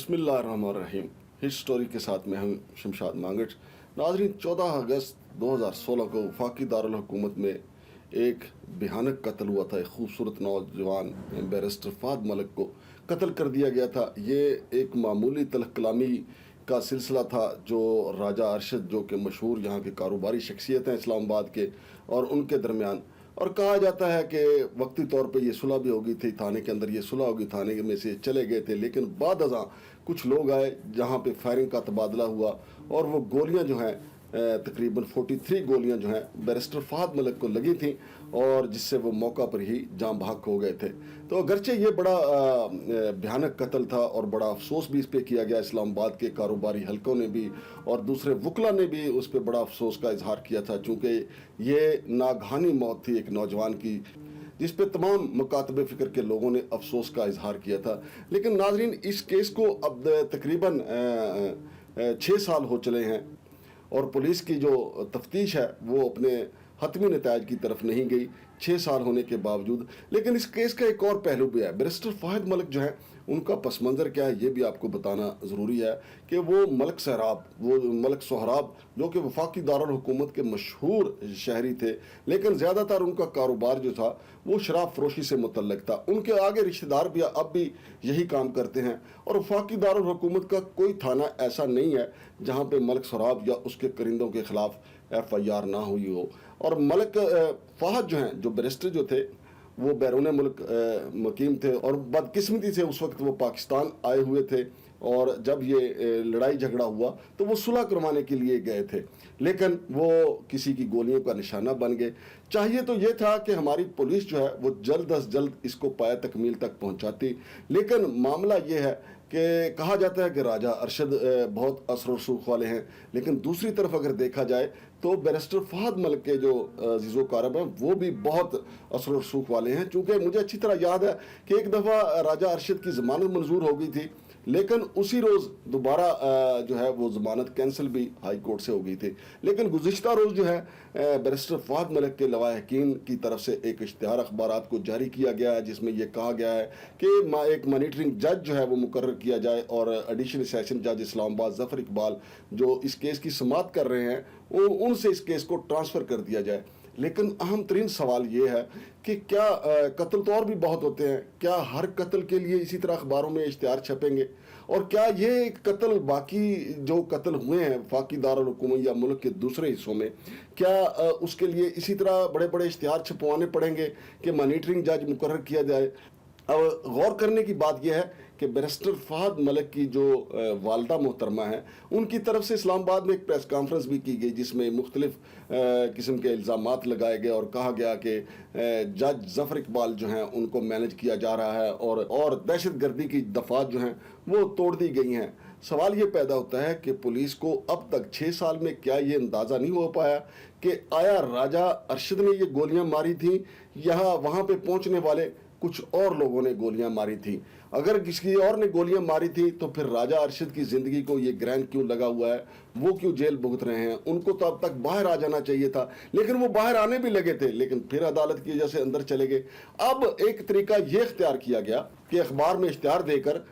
बिस्मिल्लाहिर्रहमानिर्रहीम। Hit story के साथ मैं हूं शमशाद मांगट। नाजरीन, 14 अगस्त 2016 को वफाकी दारुल हुकूमत में एक भयानक कत्ल हुआ था। एक खूबसूरत नौजवान बैरिस्टर फहद मलिक को कत्ल कर दिया गया था। ये एक मामूली तलख कलामी का सिलसिला था जो राजा अरशद, जो कि मशहूर यहाँ के कारोबारी शख्सियत हैं इस्लामाबाद के, और उनके दरमियान। और कहा जाता है कि वक्ती तौर पे ये सुलह भी हो गई थी, थाने के अंदर ये सुलह होगी, थाने में से चले गए थे। लेकिन बाद अज़ां कुछ लोग आए जहाँ पे फायरिंग का तबादला हुआ और वो गोलियाँ जो हैं तकरीबन 43 गोलियां जो हैं बैरिस्टर फहद मलिक को लगी थी, और जिससे वो मौका पर ही जान बहक हो गए थे। तो अगरचे ये बड़ा भयानक कत्ल था और बड़ा अफसोस भी इस पर किया गया। इस्लामाबाद के कारोबारी हलकों ने भी और दूसरे वकला ने भी उस पर बड़ा अफसोस का इजहार किया था, चूँकि ये नागहानी मौत थी एक नौजवान की, जिस पे तमाम मुकातबे फ़िक्र के लोगों ने अफसोस का इजहार किया था। लेकिन नाजरीन, इस केस को अब तकरीबन 6 साल हो चले हैं और पुलिस की जो तफ्तीश है वो अपने हतमी नतायज की तरफ नहीं गई 6 साल होने के बावजूद। लेकिन इस केस का एक और पहलू भी है। बैरिस्टर फहद मलिक जो है, उनका पस मंज़र क्या है ये भी आपको बताना ज़रूरी है कि वो मलिक सोहराब जो कि वफाकी दारुल हुकूमत के मशहूर शहरी थे, लेकिन ज़्यादातर उनका कारोबार जो था वो शराब फरोशी से मुतल्लिक था। उनके आगे रिश्तेदार भी अब भी यही काम करते हैं, और वफाकी दारुल हुकूमत का कोई थाना ऐसा नहीं है जहाँ पे मलिक सोहराब या उसके करिंदों के खिलाफ FIR ना हुई हो। और मलिक फहद जो हैं, जो बैरिस्टर जो थे, वो बैरून मुल्क मुकीम थे, और बदकिस्मती से उस वक्त वो पाकिस्तान आए हुए थे। और जब ये लड़ाई झगड़ा हुआ तो वो सुलह करवाने के लिए गए थे, लेकिन वो किसी की गोलियों का निशाना बन गए। चाहिए तो ये था कि हमारी पुलिस जो है वो जल्द अज जल्द इसको पाया तकमील तक पहुंचाती, लेकिन मामला ये है कि कहा जाता है कि राजा अरशद बहुत असर और रसूख वाले हैं, लेकिन दूसरी तरफ अगर देखा जाए तो बैरिस्टर फहद मलिक के जो अज़ीज़ो कारब हैं वो भी बहुत असर और रसूख वाले हैं। चूँकि मुझे अच्छी तरह याद है कि एक दफ़ा राजा अरशद की ज़मानत मंजूर हो गई थी, लेकिन उसी रोज़ दोबारा जो है वो ज़मानत कैंसिल भी हाई कोर्ट से हो गई थी। लेकिन गुज़िश्ता रोज़ जो है बैरिस्टर फहद मलिक के लवाहिकीन की तरफ से एक इश्तिहार अखबारात को जारी किया गया है, जिसमें यह कहा गया है कि एक मॉनिटरिंग जज जो है वो मुकर्रर किया जाए, और एडिशनल सेशन जज इस्लामाबाद ज़फ़र इकबाल जो इस केस की समाअत कर रहे हैं उनसे इस केस को ट्रांसफ़र कर दिया जाए। लेकिन अहम तरीन सवाल ये है कि क्या कत्ल तो और भी बहुत होते हैं, क्या हर कत्ल के लिए इसी तरह अखबारों में इश्तिहार छपेंगे? और क्या ये कत्ल बाकी जो कत्ल हुए हैं वफाकी दारुल हुकूमत या मुल्क के दूसरे हिस्सों में, क्या उसके लिए इसी तरह बड़े बड़े इश्तिहार छपवाने पड़ेंगे कि मॉनिटरिंग जज मुकर्रर किया जाए? अब गौर करने की बात यह है कि बैरिस्टर फहद मलिक की जो वालदा मोहतरमा है, उनकी तरफ से इस्लामाबाद में एक प्रेस कॉन्फ्रेंस भी की गई, जिसमें मुख्तलिफ किस्म के इल्ज़ामात लगाए गए और कहा गया कि जज ज़फ़र इकबाल जो हैं उनको मैनेज किया जा रहा है, और दहशत गर्दी की दफ़ात जो हैं वो तोड़ दी गई हैं। सवाल ये पैदा होता है कि पुलिस को अब तक 6 साल में क्या ये अंदाज़ा नहीं हो पाया कि आया राजा अरशद ने ये गोलियां मारी थी या वहाँ पे पहुँचने वाले कुछ और लोगों ने गोलियां मारी थी? अगर किसी और ने गोलियां मारी थी तो फिर राजा अरशद की ज़िंदगी को ये ग्रहण क्यों लगा हुआ है? वो क्यों जेल भुगत रहे हैं? उनको तो अब तक बाहर आ जाना चाहिए था, लेकिन वो बाहर आने भी लगे थे, लेकिन फिर अदालत की वजह से अंदर चले गए। अब एक तरीका ये इख्तियार किया गया कि अखबार में इश्तिहार देकर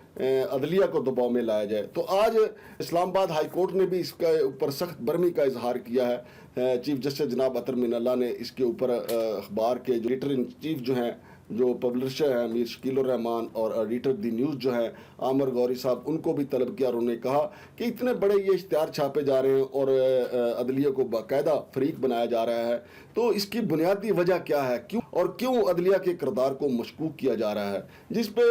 अदलिया को दबाव में लाया जाए। तो आज इस्लामाबाद हाई कोर्ट ने भी इसके ऊपर सख्त बरमी का इजहार किया है। चीफ जस्टिस जनाब अतर मिनल्ला ने इसके ऊपर अखबार के जो एडिटर इन चीफ जो हैं, जो पब्लिशर हैं मीर शकीलुर रहमान, और एडिटर दी न्यूज़ जो है आमर गौरी साहब, उनको भी तलब किया। और उन्होंने कहा कि इतने बड़े ये इश्तिहार छापे जा रहे हैं और अदलिया को बाकायदा फरीक बनाया जा रहा है, तो इसकी बुनियादी वजह क्या है? क्यों अदलिया के किरदार को मशकूक किया जा रहा है? जिस पे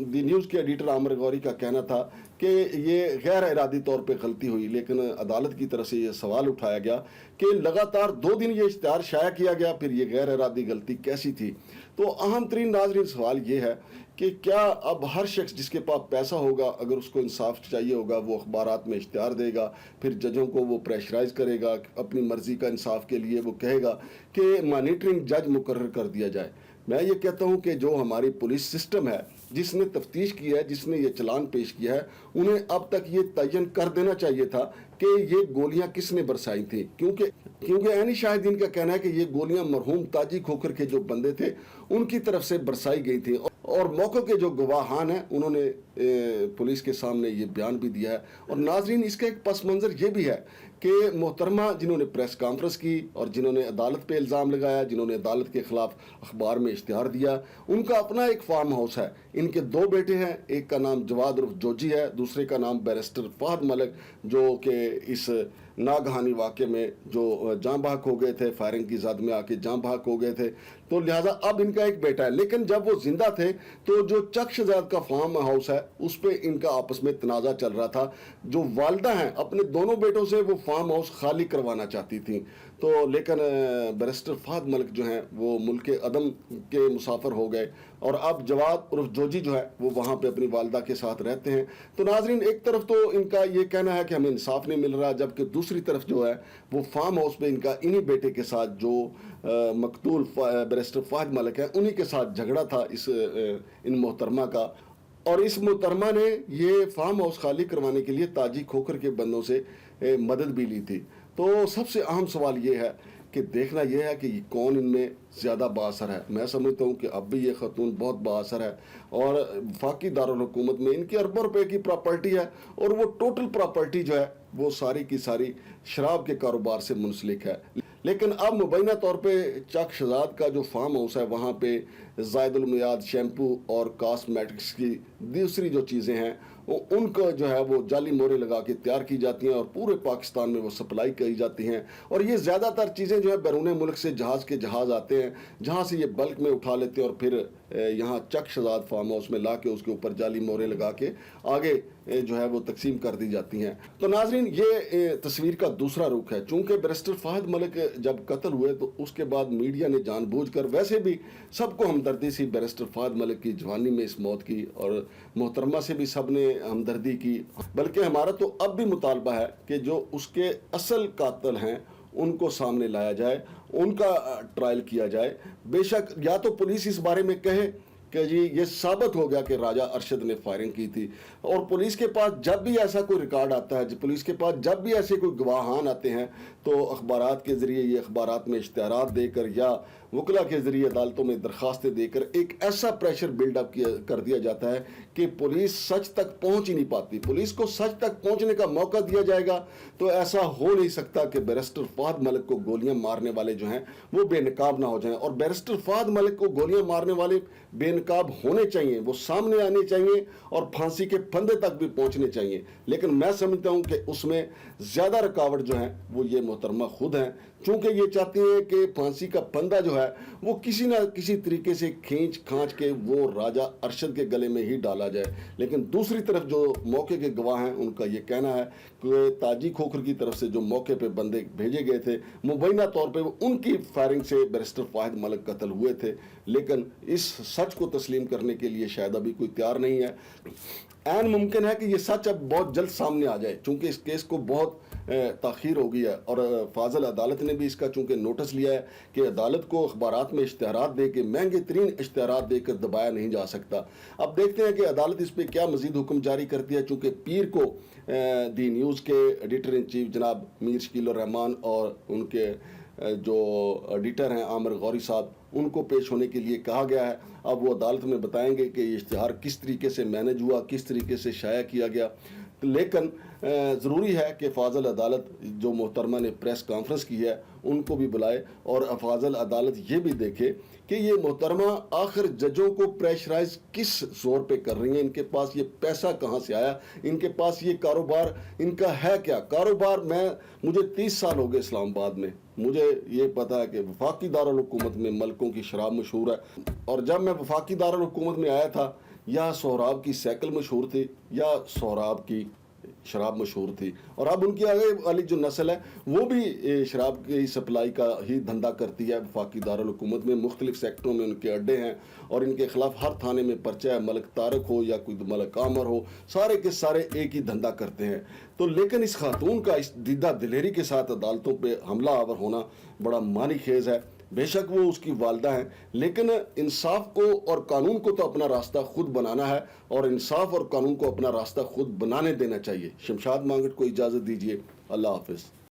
दी न्यूज़ के एडिटर आमर गौरी का कहना था कि ये गैर इरादी तौर पे गलती हुई, लेकिन अदालत की तरफ से ये सवाल उठाया गया कि लगातार 2 दिन ये इश्तिहार शाया किया गया, फिर ये गैर इरादी गलती कैसी थी? तो अहम तरीन नाज़रीन सवाल ये है कि क्या अब हर शख्स जिसके पास पैसा होगा, अगर उसको इंसाफ चाहिए होगा, वो अखबारात में इश्तिहार देगा, फिर जजों को वो प्रेशराइज करेगा अपनी मर्ज़ी का इंसाफ के लिए, वो कहेगा कि मॉनिटरिंग जज मुकर्रर कर दिया जाए। मैं ये कहता हूँ कि जो हमारी पुलिस सिस्टम है, जिसने तफ्तीश की है, जिसने ये चलान पेश किया है, उन्हें अब तक ये तयन कर देना चाहिए था कि ये गोलियां किसने बरसाई थी, क्योंकि ऐनी शाहिदीन का कहना है कि ये गोलियां मरहूम ताजी खोखर के जो बंदे थे उनकी तरफ से बरसाई गई थी। اور موقع کے جو گواہان ہیں انہوں نے پولیس کے سامنے یہ بیان بھی دیا ہے. اور ناظرین اس کا ایک پس منظر یہ بھی ہے کہ محترمہ جنہوں نے پریس کانفرنس کی اور جنہوں نے عدالت پہ الزام لگایا، جنہوں نے عدالت کے خلاف اخبار میں اشتہار دیا، ان کا اپنا ایک فارم ہاؤس ہے. ان کے 2 بیٹے ہیں، ایک کا نام جواد عرف جوجی ہے، دوسرے کا نام بیرسٹر فہد ملک، جو کہ اس ناگہانی واقعے میں جو جاں بحق ہو گئے تھے، فائرنگ کی زد میں آ کے جاں بحق ہو گئے تھے. تو لہٰذا اب ان کا ایک بیٹا ہے. لیکن جب وہ زندہ تھے تو جو چک شہزاد کا فارم ہاؤس ہے اس پہ ان کا آپس میں تنازع چل رہا تھا. جو والدہ ہیں اپنے دونوں بیٹوں سے وہ فارم ہاؤس خالی کروانا چاہتی تھیں. تو لیکن بیرسٹر فہد ملک جو ہیں وہ ملک عدم کے مسافر ہو گئے، اور اب جواد عرف جوجی جو ہے وہ وہاں پہ اپنی والدہ کے ساتھ رہتے ہیں. تو ناظرین ایک طرف تو ان کا یہ کہنا ہے کہ ہمیں انصاف نہیں مل رہا، جبکہ دوسری طرف جو ہے وہ فارم ہاؤس پہ ان کا انہی بیٹے کے ساتھ جو مقتول بیرسٹر فہد ملک ہے انہی کے ساتھ جھگڑا تھا ان محترمہ کا. اور اس محترمہ نے یہ فارم ہاؤس خالی کروانے کے لیے تاجی کھوکھر کے بندوں سے مدد بھی لی تھی. تو سب سے اہم سوال یہ ہے کہ دیکھنا یہ ہے کہ کون ان میں زیادہ بااثر ہے. میں سمجھتا ہوں کہ اب بھی یہ خاتون بہت بااثر ہے، اور وفاقی دارالحکومت میں ان کی اربوں روپے کی پراپرٹی ہے، اور وہ ٹوٹل پراپرٹی جو ہے وہ ساری کی ساری شراب کے کاروبار سے منسلک ہے. لیکن اب مبینہ طور پہ چک شہزاد کا جو فارم ہاؤس ہے وہاں پہ زائد المیاد شیمپو اور کاسمیٹکس کی دوسری جو چیزیں ہیں ان کو جو ہے وہ جعلی مورے لگا کے تیار کی جاتی ہیں اور پورے پاکستان میں وہ سپلائی کی جاتی ہیں. اور یہ زیادہ تر چیزیں جو ہے بیرون ملک سے جہاز آتے ہیں، جہاں سے یہ بلک میں اٹھا لیتے ہیں اور پھر یہاں چک شہزاد فارم ہاؤس میں لا کے اس کے اوپر جعلی مورے لگا کے آگے جو ہے وہ تقسیم کر دی جاتی ہیں. تو ناظرین یہ تصویر کا دوسرا رخ ہے. چونکہ بیرسٹر فہد ملک جب قتل ہوئے تو اس کے بعد میڈیا نے جان بوجھ کر، ویسے بھی سب کو ہمدردی سی بیرسٹر فہد ملک کی جوانی میں اس موت کی، اور محترمہ سے بھی سب نے ہمدردی کی. بلکہ ہمارا تو اب بھی مطالبہ ہے کہ جو اس کے اصل قاتل ہیں ان کو سامنے لایا جائے، ان کا ٹرائل کیا جائے. بے شک یا تو پولیس اس بارے میں کہے کہ جی یہ ثابت ہو گیا کہ راجہ ارشد نے فائرنگ کی تھی، اور پولیس کے پاس جب بھی ایسا کوئی ریکارڈ آتا ہے، پولیس کے پاس جب بھی ایسے کوئی گواہان آتے ہیں تو اخبارات کے ذریعے، یہ اخبارات میں اشتہارات دے کر یا وکلا کے ذریعے عدالتوں میں درخواستیں دے کر ایک ایسا پریشر بلڈ اپ کر دیا جاتا ہے کہ پولیس سچ تک پہنچ ہی نہیں پاتی. پولیس کو سچ تک پہنچنے کا موقع دیا جائے گا تو ایسا ہو نہیں سکتا کہ بیرسٹر فہد ملک کو گولیاں مارنے والے جو ہیں وہ بے نقاب نہ ہو جائیں. اور بیرسٹر فہد ملک کو گولیاں مارنے والے بے نقاب ہونے چاہیے، وہ سامنے آنے چاہیے اور پھانسی کے پھندے تک بھی پہنچنے چاہیے. لیکن میں سمجھتا ہوں کہ اس میں زیادہ رکاوٹ جو ہے وہ یہ محترمہ خود ہیں، چونکہ یہ چاہتی ہیں کہ پھانسی کا پھندا جو ہے وہ کسی نہ کسی طریقے سے کھینچ کھانچ کے وہ راجہ ارشد کے گلے میں ہی ڈالا جائے. لیکن دوسری طرف جو موقع کے گواہ ہیں ان کا یہ کہنا ہے کہ تاجی کھوکھر کی طرف سے جو موقع پہ بندے بھیجے گئے تھے مبینہ طور پہ ان کی فائرنگ سے بیرسٹر فہد ملک قتل ہوئے تھے. لیکن اس سچ کو تسلیم کرنے کے لیے شاید ابھی کوئی تیار نہیں ہے. عین ممکن ہے کہ یہ سچ اب بہت جلد سامنے آ جائے، چونکہ اس کیس کو بہت تاخیر ہو گئی ہے، اور فاضل عدالت نے بھی اس کا چونکہ نوٹس لیا ہے کہ عدالت کو اخبارات میں اشتہارات دے کے، مہنگے ترین اشتہارات دے کر دبایا نہیں جا سکتا. اب دیکھتے ہیں کہ عدالت اس پہ کیا مزید حکم جاری کرتی ہے. چونکہ پیر کو دی نیوز کے ایڈیٹر ان چیف جناب میر شکیل الرحمان اور ان کے جو ایڈیٹر ہیں عامر غوری صاحب، ان کو پیش ہونے کے لیے کہا گیا ہے. اب وہ عدالت میں بتائیں گے کہ یہ اشتہار کس طریقے سے مینج ہوا، کس طریقے سے شائع کیا گیا. لیکن ضروری ہے کہ فاضل عدالت جو محترمہ نے پریس کانفرنس کی ہے ان کو بھی بلائے، اور فاضل عدالت یہ بھی دیکھے کہ یہ محترمہ آخر ججوں کو پریشرائز کس زور پہ کر رہی ہیں، ان کے پاس یہ پیسہ کہاں سے آیا، ان کے پاس یہ کاروبار ان کا ہے کیا. کاروبار مجھے 30 سال ہو گئے اسلام آباد میں، مجھے یہ پتا ہے کہ وفاقی دارالحکومت میں ملکوں کی شراب مشہور ہے. اور جب میں وفاقی دارالحکومت میں آیا تھا یا سہراب کی سائیکل مشہور تھی یا سہراب کی شراب مشہور تھی. اور اب ان کی آگے والی جو نسل ہے وہ بھی شراب کی سپلائی کا ہی دھندا کرتی ہے. وفاقی دارالحکومت میں مختلف سیکٹروں میں ان کے اڈے ہیں اور ان کے خلاف ہر تھانے میں پرچہ ہے، ملک طارق ہو یا کوئی ملک عامر ہو، سارے کے سارے ایک ہی دھندا کرتے ہیں. تو لیکن اس خاتون کا اس دیدہ دلیری کے ساتھ عدالتوں پہ حملہ آور ہونا بڑا معنی خیز ہے. بے شک وہ اس کی والدہ ہیں، لیکن انصاف کو اور قانون کو تو اپنا راستہ خود بنانا ہے، اور انصاف اور قانون کو اپنا راستہ خود بنانے دینا چاہیے. شمشاد مانگٹ کو اجازت دیجیے. اللہ حافظ.